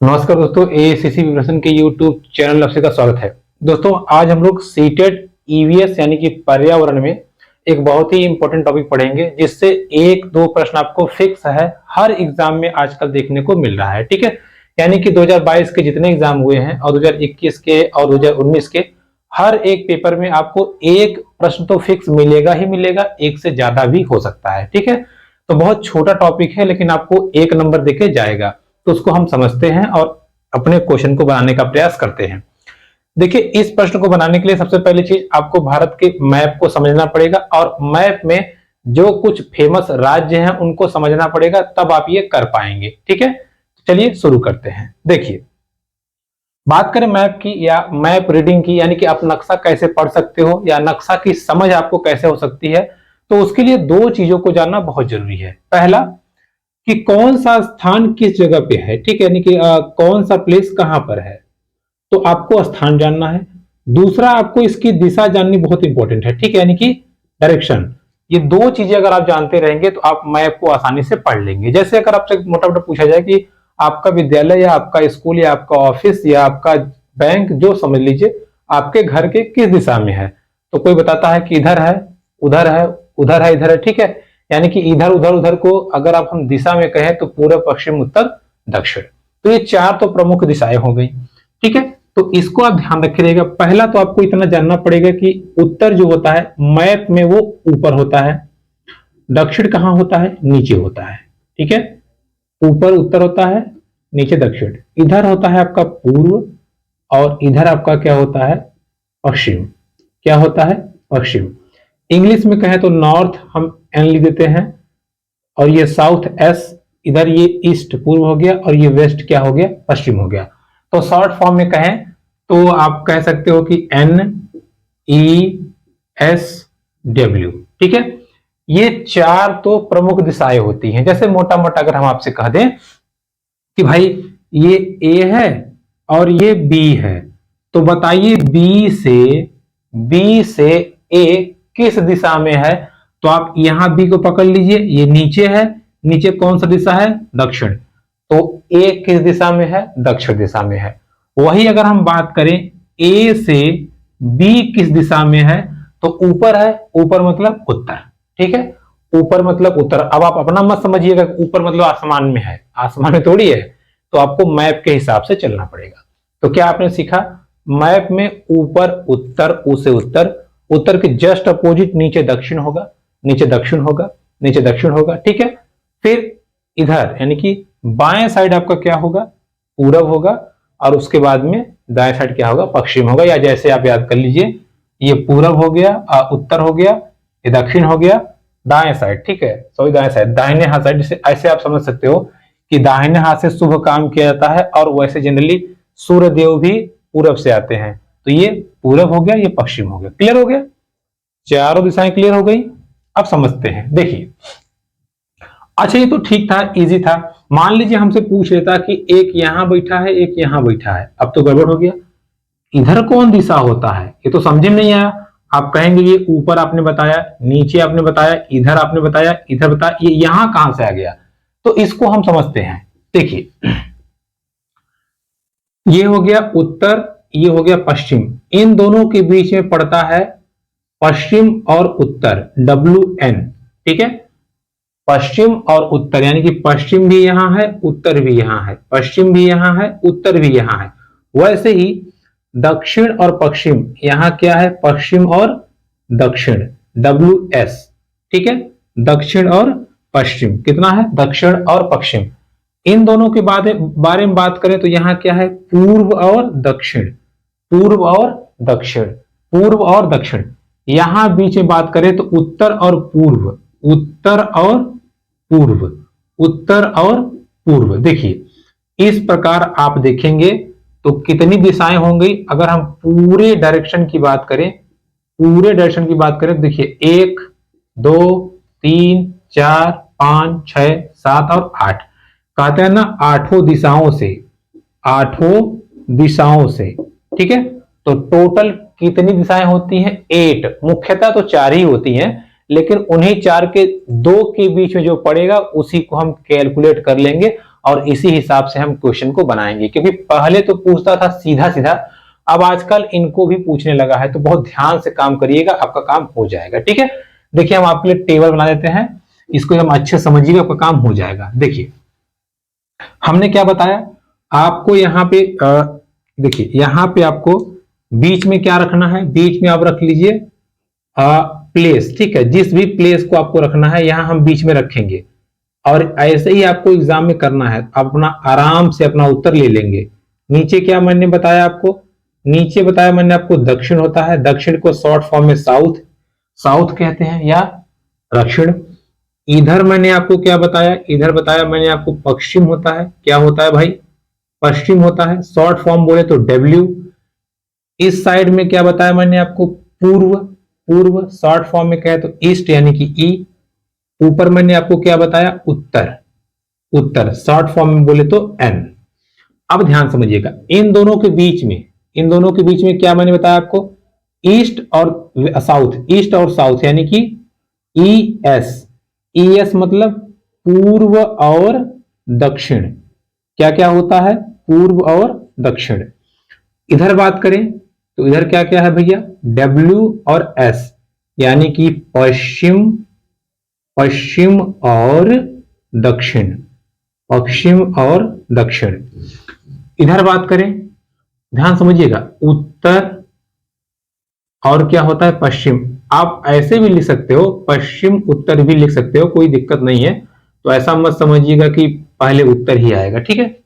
नमस्कार दोस्तों, AICC preparation के यूट्यूब चैनल आपसे का स्वागत है। दोस्तों आज हम लोग सीटेट ईवीएस यानी कि पर्यावरण में एक बहुत ही इंपॉर्टेंट टॉपिक पढ़ेंगे, जिससे एक दो प्रश्न आपको फिक्स है हर एग्जाम में आजकल देखने को मिल रहा है। ठीक है, यानी कि 2022 के जितने एग्जाम हुए हैं और 2021 के और 2019 के हर एक पेपर में आपको एक प्रश्न तो फिक्स मिलेगा ही मिलेगा, एक से ज्यादा भी हो सकता है। ठीक है, तो बहुत छोटा टॉपिक है लेकिन आपको एक नंबर देके जाएगा, तो उसको हम समझते हैं और अपने क्वेश्चन को बनाने का प्रयास करते हैं। देखिए, इस प्रश्न को बनाने के लिए सबसे पहली चीज आपको भारत के मैप को समझना पड़ेगा और मैप में जो कुछ फेमस राज्य हैं उनको समझना पड़ेगा, तब आप ये कर पाएंगे। ठीक है, तो चलिए शुरू करते हैं। देखिए, बात करें मैप की या मैप रीडिंग की, यानी कि आप नक्शा कैसे पढ़ सकते हो या नक्शा की समझ आपको कैसे हो सकती है, तो उसके लिए दो चीजों को जानना बहुत जरूरी है। पहला कि कौन सा स्थान किस जगह पे है, ठीक है, यानी कि कौन सा प्लेस कहां पर है, तो आपको स्थान जानना है। दूसरा, आपको इसकी दिशा जाननी बहुत इंपॉर्टेंट है, ठीक है, यानी कि डायरेक्शन। ये दो चीजें अगर आप जानते रहेंगे तो आप मैप को आसानी से पढ़ लेंगे। जैसे अगर आपसे मोटा मोटा पूछा जाए कि आपका विद्यालय या आपका स्कूल या आपका ऑफिस या आपका बैंक, जो समझ लीजिए आपके घर के किस दिशा में है, तो कोई बताता है कि इधर है, उधर है, उधर है, इधर है। ठीक है, यानी कि इधर उधर उधर को अगर आप हम दिशा में कहें तो पूर्व पश्चिम उत्तर दक्षिण, तो ये चार तो प्रमुख दिशाएं हो गई। ठीक है, तो इसको आप ध्यान रखिएगा। पहला तो आपको इतना जानना पड़ेगा कि उत्तर जो होता है मैप में वो ऊपर होता है, दक्षिण कहां होता है, नीचे होता है। ठीक है, ऊपर उत्तर होता है, नीचे दक्षिण। इधर होता है आपका पूर्व और इधर आपका क्या होता है, पश्चिम। क्या होता है, पश्चिम। इंग्लिश में कहें तो नॉर्थ हम एन लिख देते हैं, और ये साउथ एस, इधर ये ईस्ट पूर्व हो गया, और ये वेस्ट क्या हो गया, पश्चिम हो गया। तो शॉर्ट फॉर्म में कहें तो आप कह सकते हो कि एन ई एस डब्ल्यू। ठीक है, ये चार तो प्रमुख दिशाएं होती हैं। जैसे मोटा मोटा अगर हम आपसे कह दें कि भाई ये ए है और ये बी है, तो बताइए बी से ए किस दिशा में है, तो आप यहां बी को पकड़ लीजिए, ये नीचे है, नीचे कौन सा दिशा है, दक्षिण, तो ए किस दिशा में है, दक्षिण दिशा में है। वही अगर हम बात करें ए से बी किस दिशा में है, तो ऊपर है, ऊपर मतलब उत्तर। ठीक है, ऊपर मतलब उत्तर। अब आप अपना मत समझिएगा ऊपर मतलब आसमान में है, आसमान में थोड़ी है, तो आपको मैप के हिसाब से चलना पड़ेगा। तो क्या आपने सीखा, मैप में ऊपर उत्तर, ऊ से उत्तर, उत्तर के जस्ट अपोजिट नीचे दक्षिण होगा, नीचे दक्षिण होगा, नीचे दक्षिण होगा। ठीक है, फिर इधर यानी कि बाएं साइड आपका क्या होगा, पूरब होगा, और उसके बाद में दाएं साइड क्या होगा, पश्चिम होगा। या जैसे आप याद कर लीजिए, ये पूरब हो गया, उत्तर हो गया, ये दक्षिण हो गया, दाएं साइड। ठीक है, सॉरी दाएं साइड, दाहिने हाथ साइड। जैसे ऐसे आप समझ सकते हो कि दाहिने हाथ से शुभ काम किया जाता है, और वैसे जनरली सूर्य देव भी पूरब से आते हैं, तो ये पूरब हो गया, ये पश्चिम हो गया। क्लियर हो गया, चारों दिशाएं क्लियर हो गई। अब समझते हैं। देखिए, अच्छा ये तो ठीक था, इजी था। मान लीजिए हमसे पूछ लेता कि एक यहां बैठा है, एक यहां बैठा है, अब तो गड़बड़ हो गया। इधर कौन दिशा होता है, ये तो समझ में नहीं आया। आप कहेंगे ये ऊपर आपने बताया, नीचे आपने बताया, इधर आपने बताया, इधर बताया, ये यहां कहां से आ गया, तो इसको हम समझते हैं। देखिए, ये हो गया उत्तर, ये हो गया पश्चिम, इन दोनों के बीच में पड़ता है पश्चिम और उत्तर, WN। ठीक है, पश्चिम और उत्तर, यानी कि पश्चिम भी यहां है, उत्तर भी यहां है, पश्चिम भी यहां है, उत्तर भी यहां है। वैसे ही दक्षिण और पश्चिम, यहां क्या है, पश्चिम और दक्षिण, WS। ठीक है, दक्षिण और पश्चिम कितना है, दक्षिण और पश्चिम। इन दोनों के बारे में बात करें तो यहां क्या है, पूर्व और दक्षिण, पूर्व और दक्षिण, पूर्व और दक्षिण। यहां बीच में बात करें तो उत्तर और पूर्व, उत्तर और पूर्व, उत्तर और पूर्व। देखिए, इस प्रकार आप देखेंगे तो कितनी दिशाएं होंगी। अगर हम पूरे डायरेक्शन की बात करें, पूरे डायरेक्शन की बात करें, देखिए 1 2 3 4 5 6 7 और 8, कहते हैं ना आठों दिशाओं से, आठों दिशाओं से। ठीक है, तो टोटल कितनी दिशाएं होती हैं, 8। मुख्यतः तो 4 ही होती हैं, लेकिन उन्हीं 4 के 2 के बीच में जो पड़ेगा उसी को हम कैलकुलेट कर लेंगे, और इसी हिसाब से हम क्वेश्चन को बनाएंगे, क्योंकि पहले तो पूछता था सीधा सीधा, अब आजकल इनको भी पूछने लगा है। तो बहुत ध्यान से काम करिएगा, आपका काम हो जाएगा। ठीक है, देखिए हम आपके लिए टेबल बना देते हैं, इसको हम अच्छे समझिएगा, आपका काम हो जाएगा। देखिए हमने क्या बताया आपको, यहाँ पे देखिए यहाँ पे आपको बीच में क्या रखना है, बीच में आप रख लीजिए प्लेस। ठीक है, जिस भी प्लेस को आपको रखना है यहां हम बीच में रखेंगे, और ऐसे ही आपको एग्जाम में करना है। अपना आराम से अपना उत्तर ले लेंगे। नीचे क्या मैंने बताया आपको, नीचे बताया मैंने आपको दक्षिण होता है, दक्षिण को शॉर्ट फॉर्म में साउथ, साउथ कहते हैं या दक्षिण। इधर मैंने आपको क्या बताया, इधर बताया मैंने आपको पश्चिम होता है। क्या होता है भाई, पश्चिम होता है, शॉर्ट फॉर्म बोले तो डब्ल्यू। इस साइड में क्या बताया मैंने आपको, पूर्व, पूर्व शॉर्ट फॉर्म में कहे तो ईस्ट यानी कि ई। ऊपर मैंने आपको क्या बताया, उत्तर, उत्तर शॉर्ट फॉर्म में बोले तो एन। अब ध्यान समझिएगा, इन दोनों के बीच में, इन दोनों के बीच में क्या मैंने बताया आपको, ईस्ट और साउथ, ईस्ट और साउथ यानी कि ई एस। ई एस मतलब पूर्व और दक्षिण। क्या क्या होता है, पूर्व और दक्षिण। इधर बात करें तो इधर क्या क्या है भैया, डब्ल्यू और एस यानी कि पश्चिम, पश्चिम और दक्षिण, पश्चिम और दक्षिण। इधर बात करें, ध्यान समझिएगा, उत्तर और क्या होता है, पश्चिम। आप ऐसे भी लिख सकते हो, पश्चिम उत्तर भी लिख सकते हो, कोई दिक्कत नहीं है। तो ऐसा मत समझिएगा कि पहले उत्तर ही आएगा। ठीक है,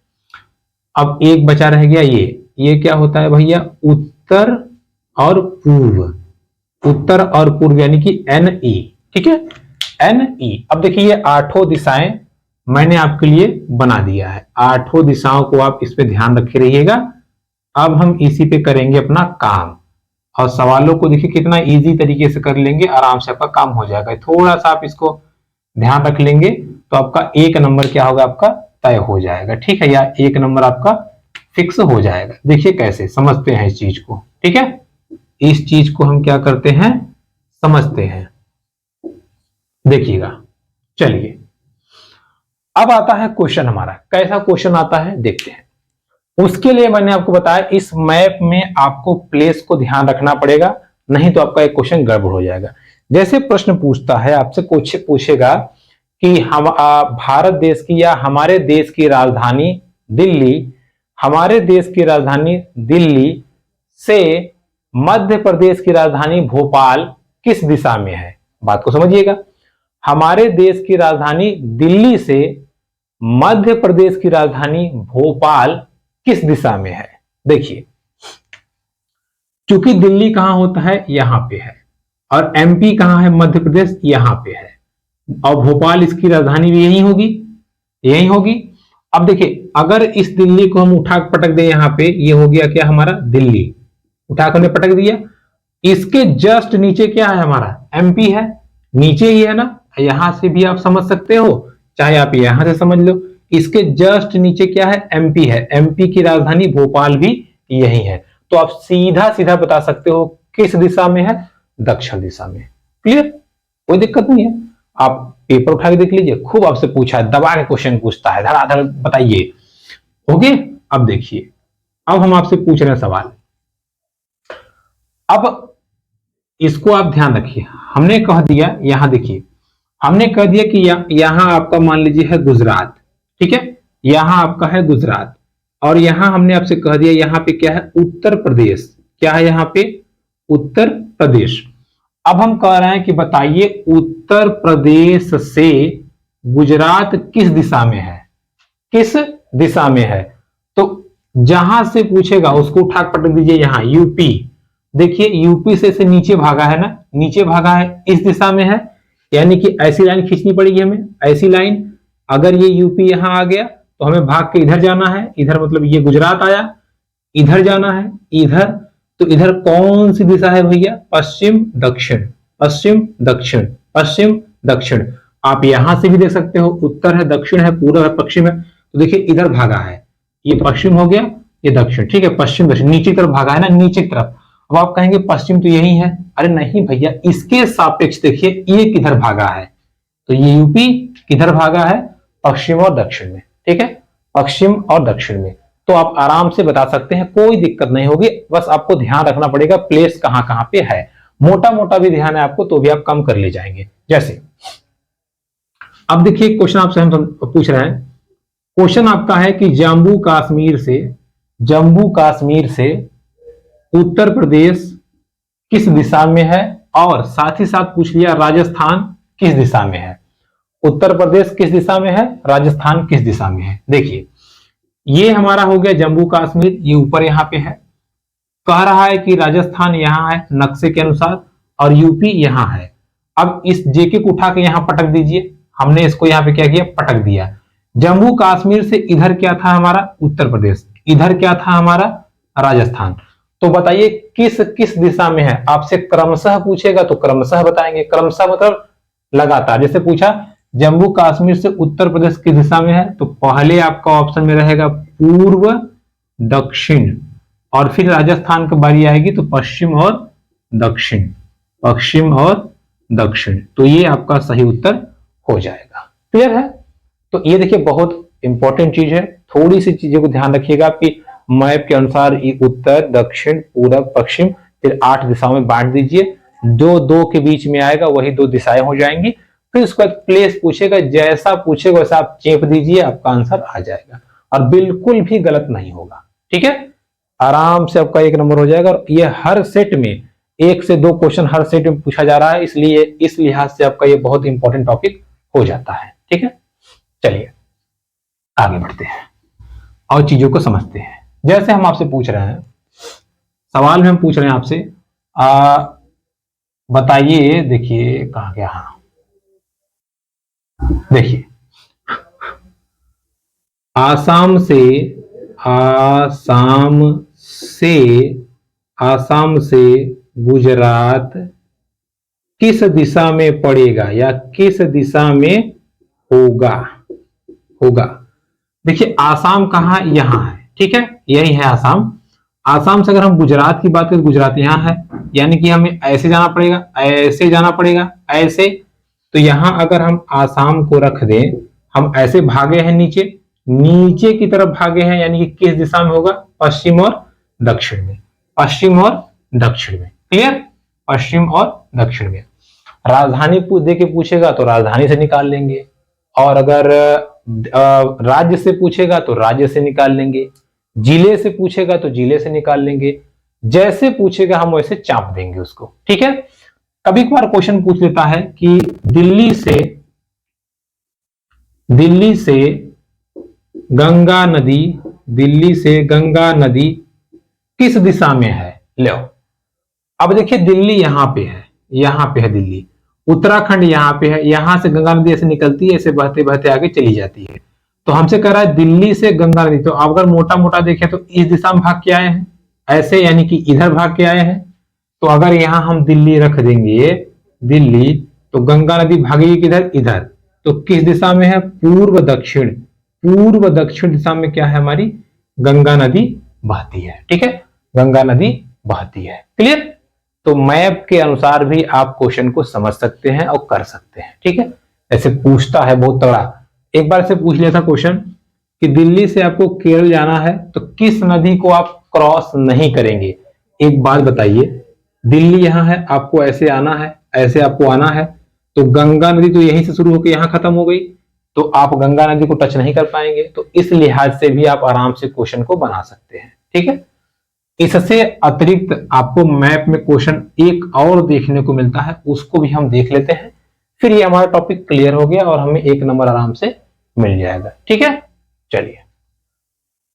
अब एक बचा रह गया ये क्या होता है भैया, उत्तर और पूर्व, उत्तर और पूर्व यानी कि एन ई। ठीक है, एन ई। अब देखिए ये आठों दिशाएं मैंने आपके लिए बना दिया है, आठों दिशाओं को आप इस पे ध्यान रखे रहिएगा। अब हम इसी पे करेंगे अपना काम, और सवालों को देखिए कितना इजी तरीके से कर लेंगे, आराम से आपका काम हो जाएगा। थोड़ा सा आप इसको ध्यान रख लेंगे तो आपका एक नंबर क्या होगा, आपका तय हो जाएगा। ठीक है, या एक नंबर आपका फिक्स हो जाएगा। देखिए कैसे समझते हैं इस चीज को। ठीक है, इस चीज को हम क्या करते हैं, समझते हैं। देखिएगा, चलिए अब आता है क्वेश्चन हमारा। कैसा क्वेश्चन आता है देखते हैं। उसके लिए मैंने आपको बताया इस मैप में आपको प्लेस को ध्यान रखना पड़ेगा, नहीं तो आपका एक क्वेश्चन गड़बड़ हो जाएगा। जैसे प्रश्न पूछता है आपसे, कुछ पूछेगा कि हम भारत देश की या हमारे देश की राजधानी दिल्ली, हमारे देश की राजधानी दिल्ली से मध्य प्रदेश की राजधानी भोपाल किस दिशा में है। बात को समझिएगा, हमारे देश की राजधानी दिल्ली से मध्य प्रदेश की राजधानी भोपाल किस दिशा में है। देखिए क्योंकि दिल्ली कहां होता है, यहां पे है, और एमपी कहां है, मध्य प्रदेश यहां पे है, और भोपाल इसकी राजधानी भी यही होगी, यही होगी। अब देखिए अगर इस दिल्ली को हम उठा पटक दे यहां पे, ये हो गया क्या हमारा दिल्ली, उठाकर हमने पटक दिया। इसके जस्ट नीचे क्या है हमारा, एमपी है, नीचे ही है ना, यहां से भी आप समझ सकते हो, चाहे आप यहां से समझ लो। इसके जस्ट नीचे क्या है, एमपी है, एमपी की राजधानी भोपाल भी यही है। तो आप सीधा सीधा बता सकते हो किस दिशा में है, दक्षिण दिशा में। क्लियर, कोई दिक्कत नहीं है। आप पेपर उठा के देख लीजिए, खूब आपसे पूछा है, दबा के क्वेश्चन पूछता है, धड़ाधड़ बताइए। ओके, अब देखिए, अब हम आपसे पूछ रहे हैं सवाल। अब इसको आप ध्यान रखिए, हमने कह दिया, यहां देखिए हमने कह दिया कि यहां आपका मान लीजिए है गुजरात। ठीक है, यहां आपका है गुजरात, और यहां हमने आपसे कह दिया यहां पे क्या है, उत्तर प्रदेश। क्या है यहां पे, उत्तर प्रदेश। अब हम कह रहे हैं कि बताइए उत्तर प्रदेश से गुजरात किस दिशा में है, किस दिशा में है। तो जहां से पूछेगा उसको उठा पटक दीजिए, यहां यूपी। देखिए यूपी से नीचे भागा है ना, नीचे भागा है, इस दिशा में है, यानी कि ऐसी लाइन खींचनी पड़ेगी हमें, ऐसी लाइन। अगर ये यूपी यहां आ गया तो हमें भाग के इधर जाना है, इधर मतलब ये गुजरात आया, इधर जाना है, इधर। तो इधर कौन सी दिशा है भैया, पश्चिम दक्षिण, पश्चिम दक्षिण, पश्चिम दक्षिण। आप यहां से भी देख सकते हो, उत्तर है, दक्षिण है, पूर्व है, पश्चिम है। तो देखिए इधर भागा है, ये पश्चिम हो गया, ये दक्षिण। ठीक है, पश्चिम दक्षिण, नीचे की तरफ भागा है ना, नीचे की तरफ। अब आप कहेंगे पश्चिम तो यही है, अरे नहीं भैया, इसके सापेक्ष देखिए ये किधर भागा है, तो ये यूपी किधर भागा है, पश्चिम और दक्षिण में। ठीक है, पश्चिम और दक्षिण में। तो आप आराम से बता सकते हैं, कोई दिक्कत नहीं होगी। बस आपको ध्यान रखना पड़ेगा प्लेस कहां कहां पे है। मोटा मोटा भी ध्यान है आपको तो भी आप कम कर ले जाएंगे। जैसे अब देखिए क्वेश्चन आपसे हम पूछ रहे हैं, क्वेश्चन आपका है कि जम्मू कश्मीर से उत्तर प्रदेश किस दिशा में है, और साथ ही साथ पूछ लिया राजस्थान किस दिशा में है। उत्तर प्रदेश किस दिशा में है, राजस्थान किस दिशा में है। देखिए ये हमारा हो गया जम्मू कश्मीर, ये ऊपर यहां पे है। कह रहा है कि राजस्थान यहां है नक्शे के अनुसार और यूपी यहां है। अब इस जेके को उठा के यहां पटक दीजिए। हमने इसको यहां पे क्या किया, पटक दिया। जम्मू कश्मीर से इधर क्या था हमारा, उत्तर प्रदेश, इधर क्या था हमारा, राजस्थान। तो बताइए किस किस दिशा में है। आपसे क्रमशः पूछेगा तो क्रमशः बताएंगे, क्रमशः मतलब लगातार। जैसे पूछा जम्मू कश्मीर से उत्तर प्रदेश किस दिशा में है, तो पहले आपका ऑप्शन में रहेगा पूर्व दक्षिण, और फिर राजस्थान की बारी आएगी तो पश्चिम और दक्षिण, पश्चिम और दक्षिण। तो ये आपका सही उत्तर हो जाएगा। क्लियर है। तो ये देखिए बहुत इंपॉर्टेंट चीज है, थोड़ी सी चीजों को ध्यान रखिएगा कि मैप के अनुसार उत्तर दक्षिण पूरब पश्चिम, फिर 8 दिशाओं में बांट दीजिए। जो दो के बीच में आएगा वही 2 दिशाएं हो जाएंगी। फिर उसके बाद प्लेस पूछेगा, जैसा पूछेगा वैसा आप चेप दीजिए, आपका आंसर आ जाएगा और बिल्कुल भी गलत नहीं होगा। ठीक है, आराम से आपका 1 नंबर हो जाएगा। और ये हर सेट में 1 से 2 क्वेश्चन हर सेट में पूछा जा रहा है, इसलिए इस लिहाज से आपका ये बहुत इंपॉर्टेंट टॉपिक हो जाता है। ठीक है, चलिए आगे बढ़ते हैं और चीजों को समझते हैं। जैसे हम आपसे पूछ रहे हैं, सवाल में हम पूछ रहे हैं आपसे, बताइए, देखिए कहां गया, हाँ देखिए आसाम से गुजरात किस दिशा में पड़ेगा या किस दिशा में होगा। देखिए आसाम कहां, यहां है। ठीक है, यही है आसाम। आसाम से अगर हम गुजरात की बात करें, गुजरात यहां है, यानी कि हमें ऐसे जाना पड़ेगा, ऐसे जाना पड़ेगा, ऐसे। तो यहां अगर हम आसाम को रख दें, हम ऐसे भागे हैं नीचे की तरफ भागे हैं, यानी कि किस दिशा में होगा, पश्चिम और दक्षिण में, पश्चिम और दक्षिण में। क्लियर, पश्चिम और दक्षिण में। राजधानी दे के पूछेगा तो राजधानी से निकाल लेंगे, और अगर राज्य से पूछेगा तो राज्य से निकाल लेंगे, जिले से पूछेगा तो जिले से निकाल लेंगे, जैसे पूछेगा हम वैसे चाप देंगे उसको। ठीक है, कभी कभार क्वेश्चन पूछ लेता है कि दिल्ली से गंगा नदी किस दिशा में है। लो अब देखिए दिल्ली यहां पे है दिल्ली, उत्तराखंड यहां पे है, यहां से गंगा नदी ऐसे निकलती है, ऐसे बहते बहते आगे चली जाती है। तो हमसे कह रहा है दिल्ली से गंगा नदी, तो अगर मोटा मोटा देखें तो इस दिशा में भाग के आए हैं, ऐसे यानी कि इधर भाग के आए हैं। तो अगर यहां हम दिल्ली रख देंगे, दिल्ली, तो गंगा नदी भागेगी किधर, इधर। तो किस दिशा में है, पूर्व दक्षिण दिशा में क्या है, हमारी गंगा नदी बहती है। ठीक है, गंगा नदी बहती है। क्लियर। तो मैप के अनुसार भी आप क्वेश्चन को समझ सकते हैं और कर सकते हैं। ठीक है, ऐसे पूछता है बहुत तगड़ा। एक बार से पूछ लिया था क्वेश्चन कि दिल्ली से आपको केरल जाना है तो किस नदी को आप क्रॉस नहीं करेंगे। एक बात बताइए, दिल्ली यहां है, आपको ऐसे आना है, ऐसे आपको आना है, तो गंगा नदी तो यहीं से शुरू होकर यहां खत्म हो गई, तो आप गंगा नदी को टच नहीं कर पाएंगे। तो इस लिहाज से भी आप आराम से क्वेश्चन को बना सकते हैं। ठीक है, इससे अतिरिक्त आपको मैप में क्वेश्चन एक और देखने को मिलता है, उसको भी हम देख लेते हैं। फिर ये हमारा टॉपिक क्लियर हो गया और हमें 1 नंबर आराम से मिल जाएगा। ठीक है, चलिए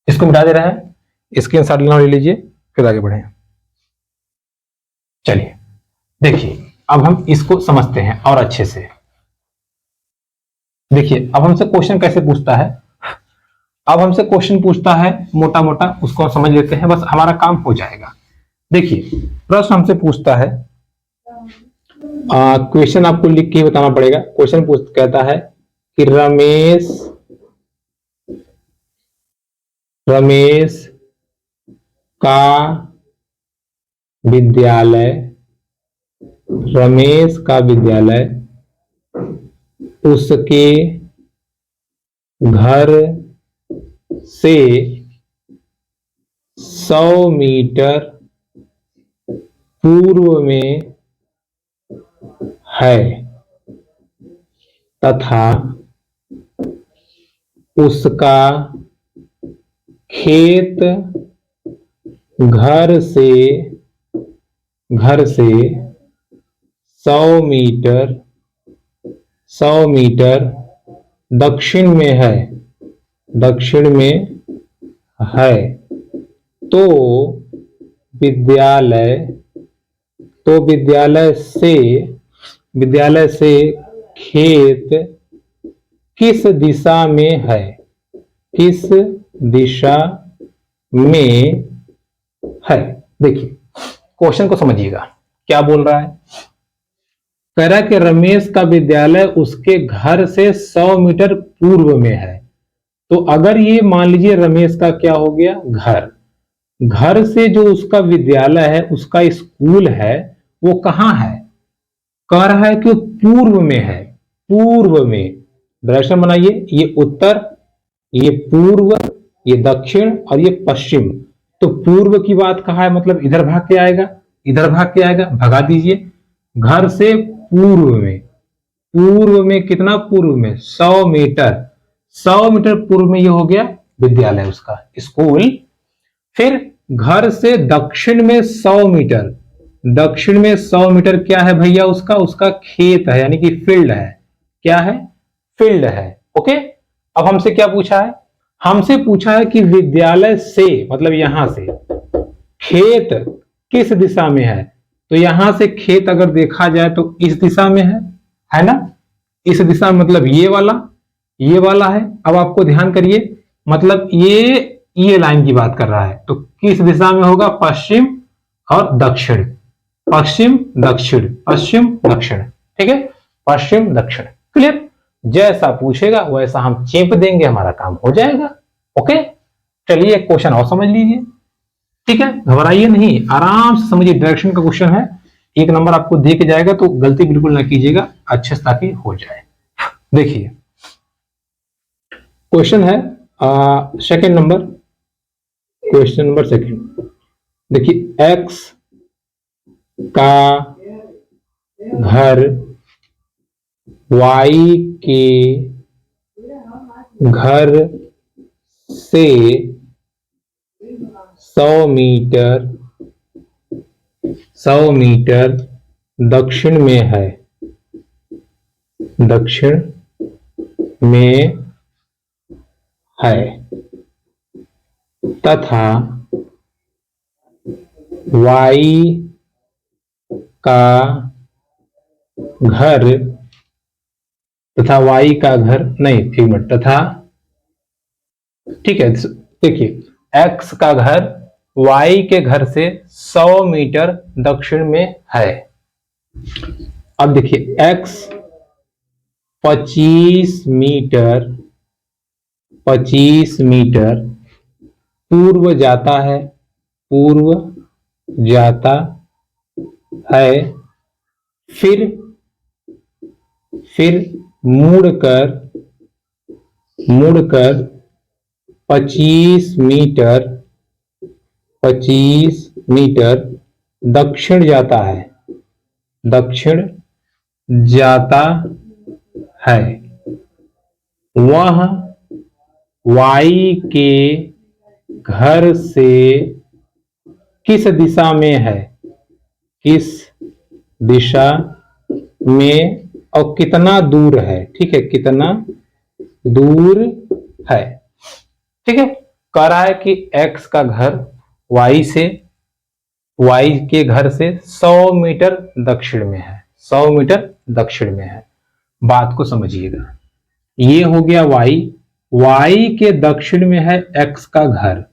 इसको मिटा दे रहा है, स्क्रीनशॉट लेना ले लीजिए, फिर आगे बढ़े। चलिए देखिए अब हम इसको समझते हैं और अच्छे से। देखिए अब हमसे क्वेश्चन कैसे पूछता है, अब हमसे क्वेश्चन पूछता है मोटा मोटा, उसको हम समझ लेते हैं, बस हमारा काम हो जाएगा। देखिए प्रश्न हमसे पूछता है, क्वेश्चन आपको लिख के बताना पड़ेगा। क्वेश्चन कहता है कि रमेश का विद्यालय उसके घर से 100 मीटर पूर्व में है तथा उसका खेत घर से 100 मीटर दक्षिण में है तो विद्यालय से खेत किस दिशा में है? किस दिशा में है? देखिए क्वेश्चन को समझिएगा क्या बोल रहा है। कह रहा है कि रमेश का विद्यालय उसके घर से 100 मीटर पूर्व में है। तो अगर ये मान लीजिए रमेश का क्या हो गया, घर से जो उसका विद्यालय है, उसका स्कूल है, वो कहां है? कह रहा है कि पूर्व में है। पूर्व में डायरेक्शन बनाइए, ये उत्तर, ये पूर्व, ये दक्षिण और ये पश्चिम। तो पूर्व की बात कहा है, मतलब इधर भाग के आएगा, इधर भाग के आएगा, भगा दीजिए। घर से पूर्व में कितना पूर्व में? 100 मीटर। 100 मीटर पूर्व में ये हो गया विद्यालय, उसका स्कूल। फिर घर से दक्षिण में 100 मीटर, दक्षिण में 100 मीटर क्या है भैया? उसका खेत है, यानी कि फील्ड है। क्या है? फील्ड है। ओके, अब हमसे क्या पूछा है? हमसे पूछा है कि विद्यालय से मतलब यहां से खेत किस दिशा में है। तो यहां से खेत अगर देखा जाए तो इस दिशा में है ना? इस दिशा में मतलब ये वाला है। अब आपको ध्यान करिए, मतलब ये लाइन की बात कर रहा है, तो किस दिशा में होगा? पश्चिम और दक्षिण, पश्चिम दक्षिण, पश्चिम दक्षिण। ठीक है, पश्चिम दक्षिण। क्लियर? जैसा पूछेगा वैसा हम चेप देंगे, हमारा काम हो जाएगा। ओके, चलिए एक क्वेश्चन और समझ लीजिए। ठीक है, घबराइए नहीं, आराम से समझिए। डायरेक्शन का क्वेश्चन है, 1 नंबर आपको दे के जाएगा, तो गलती बिल्कुल ना कीजिएगा, अच्छे से ताकि हो जाए। देखिए क्वेश्चन है second number, question number second. देखिए एक्स का घर वाई के घर से 100 मीटर दक्षिण में है, दक्षिण में है तथा वाई का घर नहीं, एक मिनट, तथा ठीक है। देखिए एक्स का घर वाई के घर से 100 मीटर दक्षिण में है। अब देखिए एक्स 25 मीटर पूर्व जाता है, फिर मुड़कर 25 मीटर दक्षिण जाता है। वह वाई के घर से किस दिशा में है? किस दिशा में और कितना दूर है? ठीक है, कितना दूर है। ठीक है, कह रहा है कि x का घर y के घर से 100 मीटर दक्षिण में है, 100 मीटर दक्षिण में है। बात को समझिएगा, ये हो गया y के दक्षिण में है x का घर,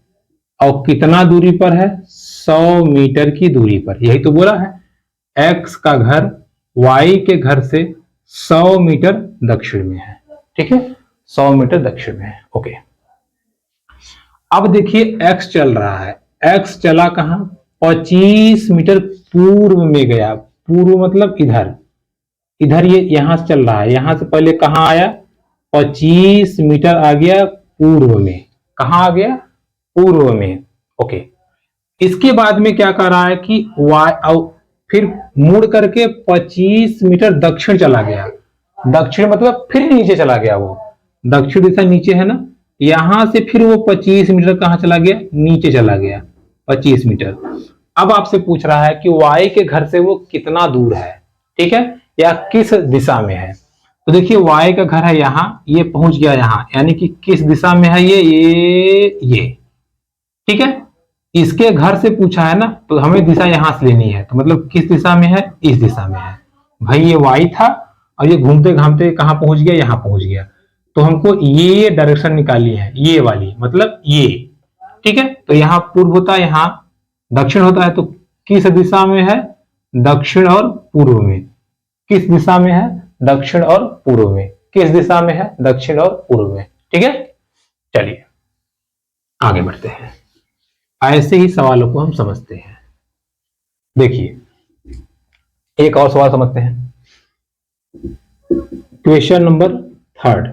और कितना दूरी पर है? 100 मीटर की दूरी पर। यही तो बोला है, x का घर y के घर से 100 मीटर दक्षिण में है। ठीक है, 100 मीटर दक्षिण में है। ओके, अब देखिए x चल रहा है, x चला कहां? 25 मीटर पूर्व में गया। पूर्व मतलब इधर ये यहां से चल रहा है, यहां से पहले कहां आया? 25 मीटर आ गया पूर्व में। कहाँ आ गया, पूर्व में। ओके, इसके बाद में क्या कर रहा है कि फिर मुड़ करके 25 मीटर दक्षिण चला गया। दक्षिण मतलब फिर नीचे चला गया, वो दक्षिण दिशा नीचे है ना, यहां से फिर वो 25 मीटर कहां चला गया, नीचे चला गया 25 मीटर। अब आपसे पूछ रहा है कि वाई के घर से वो कितना दूर है, ठीक है, या किस दिशा में है। तो देखिए वाई का घर है यहाँ, ये पहुंच गया यहाँ, यानी कि किस दिशा में है ये, ठीक है। इसके घर से पूछा है ना, तो हमें दिशा यहां से लेनी है, तो मतलब किस दिशा में है, इस दिशा में है। भाई ये वाई था और ये घूमते घामते कहां पहुंच गया, यहां पहुंच गया। तो हमको ये डायरेक्शन निकालनी है, ये वाली, मतलब ये, ठीक है। तो यहाँ पूर्व होता है, यहाँ दक्षिण होता है, तो किस दिशा में है, दक्षिण और पूर्व में। किस दिशा में है, दक्षिण और पूर्व में। किस दिशा में है, दक्षिण और पूर्व में, ठीक है। चलिए आगे बढ़ते हैं, ऐसे ही सवालों को हम समझते हैं। देखिए एक और सवाल समझते हैं, क्वेश्चन नंबर 3।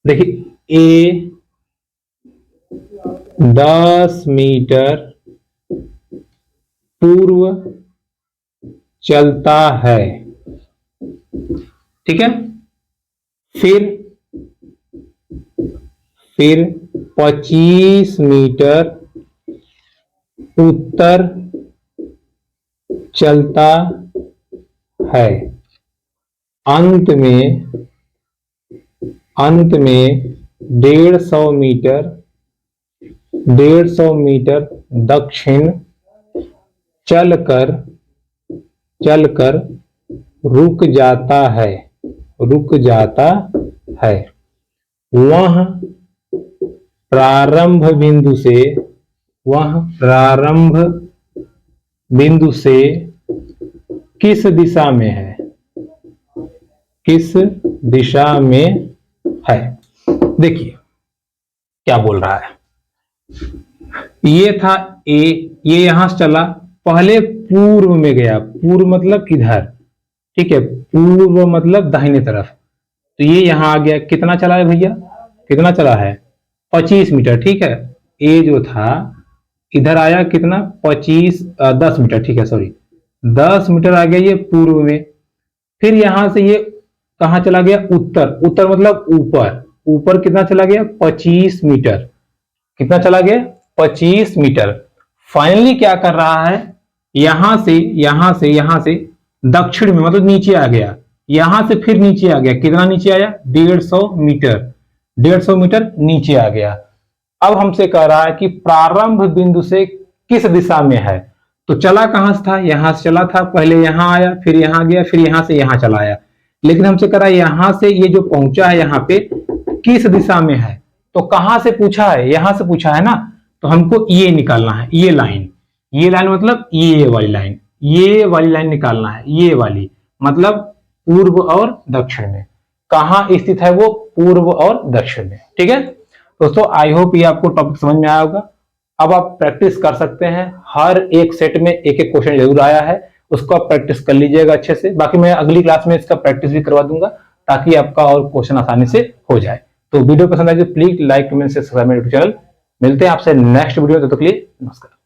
देखिए ए 10 मीटर पूर्व चलता है, ठीक है। फिर 25 मीटर उत्तर चलता है। अंत में 150 मीटर दक्षिण चलकर रुक जाता है। वह प्रारंभ बिंदु से किस दिशा में है, देखिए क्या बोल रहा है। ये था ए, ये यहां से चला, पहले पूर्व में गया, पूर्व मतलब किधर, ठीक है, पूर्व मतलब दाहिने तरफ। तो ये यहां आ गया, कितना चला है भैया, कितना चला है, 25 मीटर, ठीक है। ए जो था इधर आया कितना, 10 मीटर, ठीक है, सॉरी 10 मीटर आ गया ये पूर्व में। फिर यहां से ये कहां चला गया, उत्तर मतलब ऊपर कितना चला गया, 25 मीटर। कितना चला गया, 25 मीटर। फाइनली क्या कर रहा है, यहां से दक्षिण में मतलब नीचे आ गया, यहां से फिर नीचे आ गया, कितना नीचे आया, 150 मीटर नीचे आ गया। अब हमसे कह रहा है कि प्रारंभ बिंदु से किस दिशा में है। तो चला कहां से था, यहां से चला था, पहले यहां आया, फिर यहां गया, फिर यहां से यहां चला आया। लेकिन हमसे कह रहा है यहां से ये जो पहुंचा है यहाँ पे किस दिशा में है। तो कहां से पूछा है, यहां से पूछा है ना, तो हमको ये निकालना है, ये लाइन मतलब ये वाली लाइन निकालना है। ये वाली मतलब पूर्व और दक्षिण में, कहां स्थित है वो, पूर्व और दक्षिण में, ठीक है। दोस्तों आई होप ये आपको टॉपिक समझ में आया होगा। अब आप प्रैक्टिस कर सकते हैं, हर एक सेट में एक एक क्वेश्चन जरूर आया है, उसको आप प्रैक्टिस कर लीजिएगा अच्छे से। बाकी मैं अगली क्लास में इसका प्रैक्टिस भी करवा दूंगा ताकि आपका और क्वेश्चन आसानी से हो जाए। तो वीडियो पसंद आए तो प्लीज लाइक, कमेंट से सब्सक्राइब मेरे चैनल। मिलते हैं आपसे नेक्स्ट वीडियो में, तब तक के लिए नमस्कार।